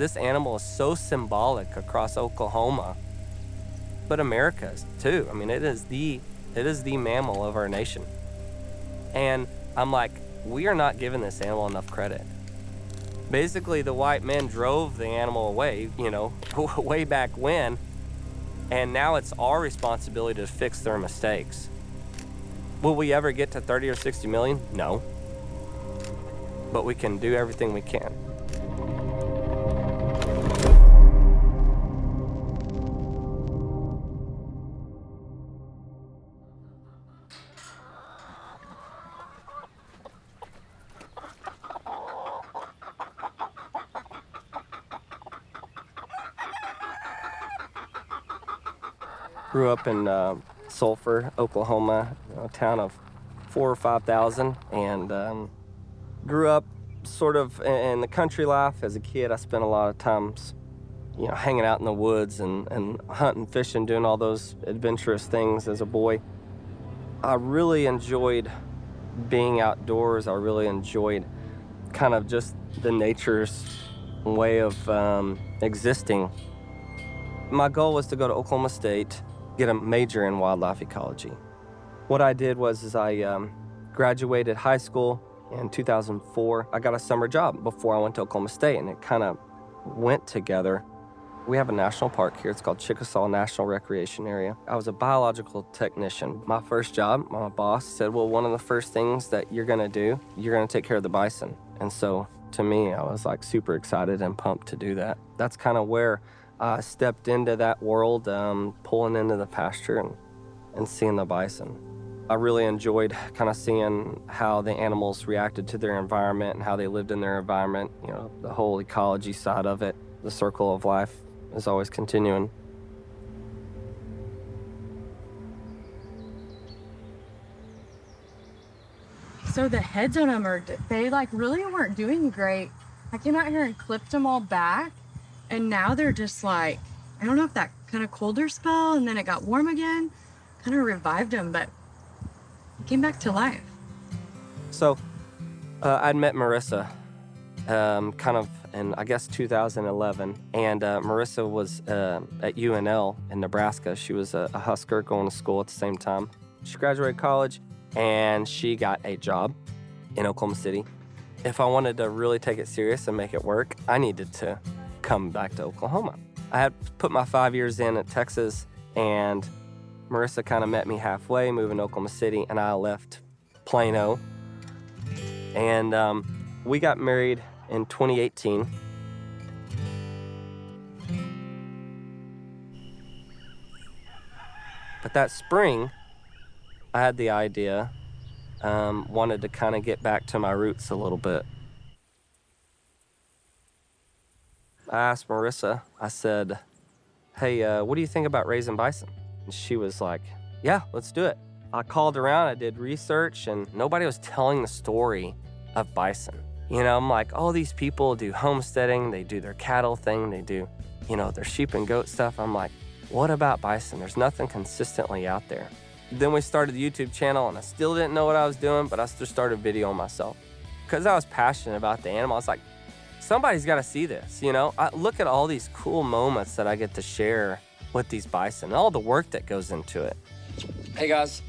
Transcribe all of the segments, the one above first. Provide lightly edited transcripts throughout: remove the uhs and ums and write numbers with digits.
This animal is so symbolic across Oklahoma, but America too. I mean, it is the mammal of our nation. And I'm like, we are not giving this animal enough credit. Basically, the white men drove the animal away, way back when, and now it's our responsibility to fix their mistakes. Will we ever get to 30 or 60 million? No. But we can do everything we can. Grew up in Sulphur, Oklahoma, a town of 4,000 or 5,000, and grew up sort of in the country life. As a kid, I spent a lot of times, hanging out in the woods and hunting, fishing, doing all those adventurous things as a boy. I really enjoyed being outdoors. I really enjoyed kind of just the nature's way of existing. My goal was to go to Oklahoma State, get a major in wildlife ecology. What I did was I graduated high school in 2004. I got a summer job before I went to Oklahoma State, and it kind of went together. We have a national park here. It's called Chickasaw National Recreation Area. I was a biological technician. My first job, my boss said, well, one of the first things that you're gonna do, you're gonna take care of the bison. And so to me, I was like super excited and pumped to do that. That's kind of where I stepped into that world, pulling into the pasture and seeing the bison. I really enjoyed kind of seeing how the animals reacted to their environment and how they lived in their environment, the whole ecology side of it. The circle of life is always continuing. So the heads on them they really weren't doing great. I came out here and clipped them all back, and now they're just I don't know if that kind of colder spell and then it got warm again kind of revived them, but it came back to life. So I'd met Marissa kind of in, I guess, 2011. And Marissa was at UNL in Nebraska. She was a Husker going to school at the same time. She graduated college, and she got a job in Oklahoma City. If I wanted to really take it serious and make it work, I needed to come back to Oklahoma. I had put my 5 years in at Texas, and Marissa kind of met me halfway, moving to Oklahoma City, and I left Plano. And we got married in 2018. But that spring, I had the idea, wanted to kind of get back to my roots a little bit. I asked Marissa, I said, hey, what do you think about raising bison? And she was like, yeah, let's do it. I called around, I did research, and nobody was telling the story of bison. I'm like, all these people do homesteading, they do their cattle thing, they do, their sheep and goat stuff. I'm like, what about bison? There's nothing consistently out there. Then we started the YouTube channel, and I still didn't know what I was doing, but I just started videoing myself. Because I was passionate about the animal, I was like, somebody's got to see this, I look at all these cool moments that I get to share with these bison, and all the work that goes into it. Hey guys,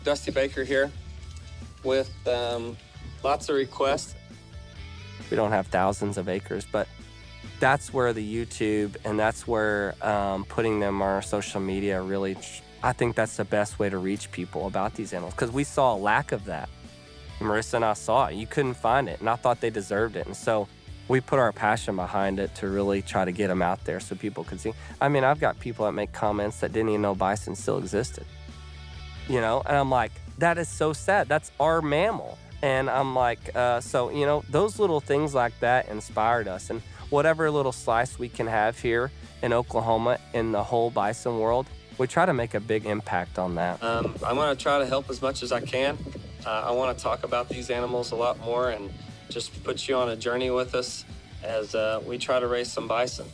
Dusty Baker here with lots of requests. We don't have thousands of acres, but that's where the YouTube and that's where putting them on our social media really, I think that's the best way to reach people about these animals, because we saw a lack of that. Marissa and I saw it. You couldn't find it, and I thought they deserved it. And so we put our passion behind it to really try to get them out there so people could see. I mean, I've got people that make comments that didn't even know bison still existed. And I'm like, that is so sad. That's our mammal. And I'm like, those little things like that inspired us. And whatever little slice we can have here in Oklahoma in the whole bison world, we try to make a big impact on that. I'm going to try to help as much as I can. I want to talk about these animals a lot more and just put you on a journey with us as we try to raise some bison.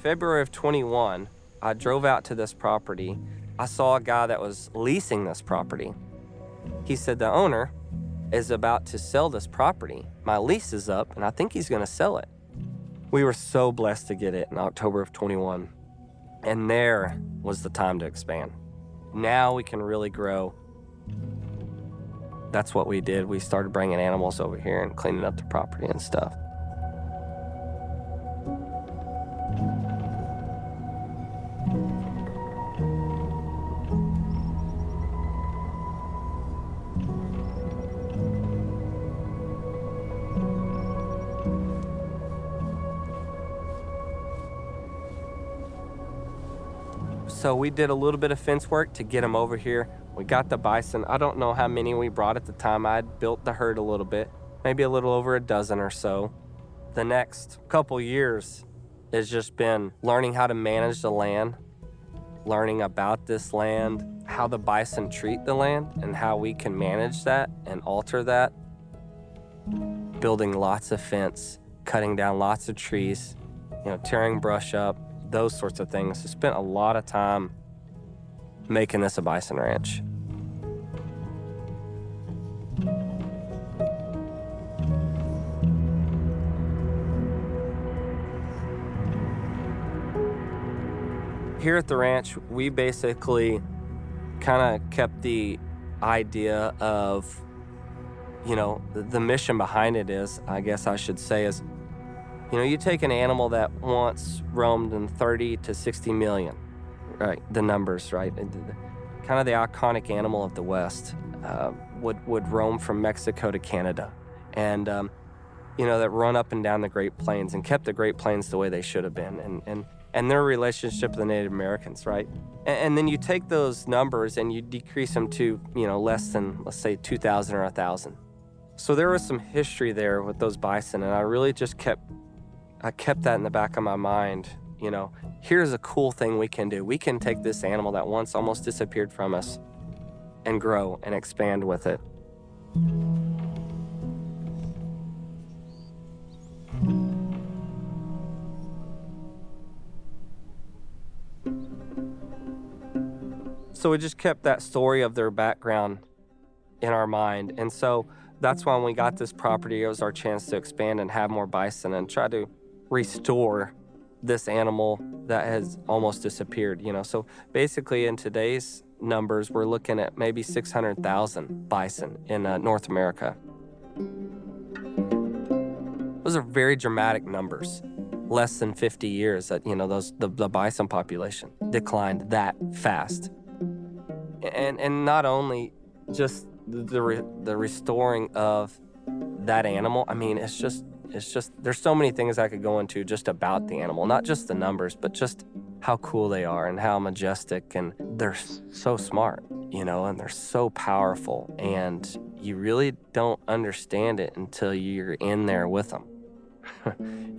February of 21, I drove out to this property. I saw a guy that was leasing this property. He said the owner is about to sell this property. My lease is up, and I think he's gonna sell it. We were so blessed to get it in October of 21. And there was the time to expand. Now we can really grow. That's what we did. We started bringing animals over here and cleaning up the property and stuff. So we did a little bit of fence work to get them over here. We got the bison. I don't know how many we brought at the time. I had built the herd a little bit, maybe a little over a dozen or so. The next couple years has just been learning how to manage the land, learning about this land, how the bison treat the land and how we can manage that and alter that. Building lots of fence, cutting down lots of trees, tearing brush up, those sorts of things. I spent a lot of time making this a bison ranch. Here at the ranch, we basically kind of kept the idea of, the mission behind it is, I guess I should say, is you take an animal that once roamed in 30 to 60 million, right? The numbers, right? Kind of the iconic animal of the West would roam from Mexico to Canada. And, that run up and down the Great Plains and kept the Great Plains the way they should have been and their relationship with the Native Americans, right? And then you take those numbers and you decrease them to, less than, let's say, 2,000 or 1,000. So there was some history there with those bison, and I really just kept that in the back of my mind. Here's a cool thing we can do. We can take this animal that once almost disappeared from us and grow and expand with it. So we just kept that story of their background in our mind. And so that's why when we got this property, it was our chance to expand and have more bison and try to restore this animal that has almost disappeared, So basically in today's numbers, we're looking at maybe 600,000 bison in North America. Those are very dramatic numbers. Less than 50 years that, the bison population declined that fast. And not only just the restoring of that animal, it's just there's so many things I could go into just about the animal, not just the numbers, but just how cool they are and how majestic, and they're so smart, and they're so powerful, and you really don't understand it until you're in there with them.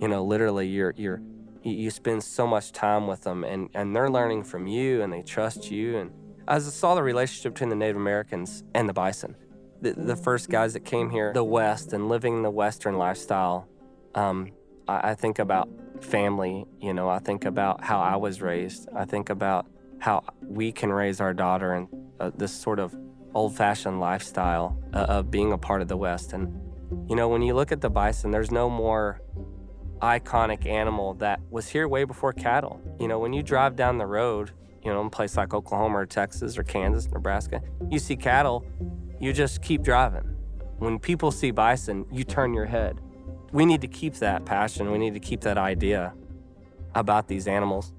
Literally you spend so much time with them, and they're learning from you, and they trust you. And as I saw the relationship between the Native Americans and the bison, the first guys that came here, the West, and living the Western lifestyle, I think about family, I think about how I was raised. I think about how we can raise our daughter in this sort of old-fashioned lifestyle of being a part of the West. And, when you look at the bison, there's no more iconic animal that was here way before cattle. When you drive down the road, in a place like Oklahoma or Texas or Kansas, Nebraska, you see cattle, you just keep driving. When people see bison, you turn your head. We need to keep that passion. We need to keep that idea about these animals.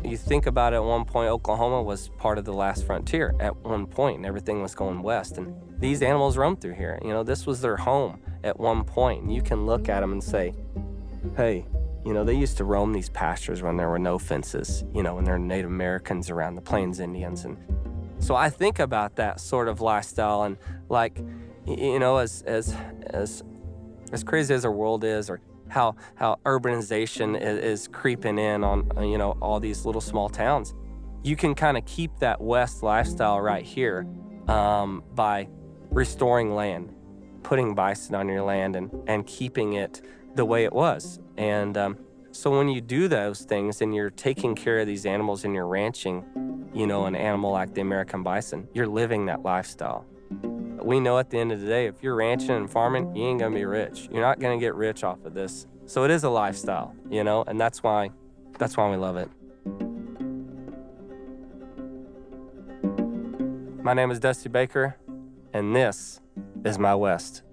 You think about it, at one point, Oklahoma was part of the last frontier at one point, and everything was going west. And these animals roamed through here. This was their home at one point. And you can look at them and say, hey, they used to roam these pastures when there were no fences, when there were Native Americans around, the Plains Indians. And so I think about that sort of lifestyle, and as crazy as our world is, or how urbanization is creeping in on, all these little small towns, you can kind of keep that West lifestyle right here by restoring land, putting bison on your land and keeping it the way it was. And so when you do those things and you're taking care of these animals and you're ranching, you know, an animal like the American bison, you're living that lifestyle. We know at the end of the day, if you're ranching and farming, you ain't gonna be rich. You're not gonna get rich off of this. So it is a lifestyle, you know, and that's why we love it. My name is Dusty Baker, and this is my West.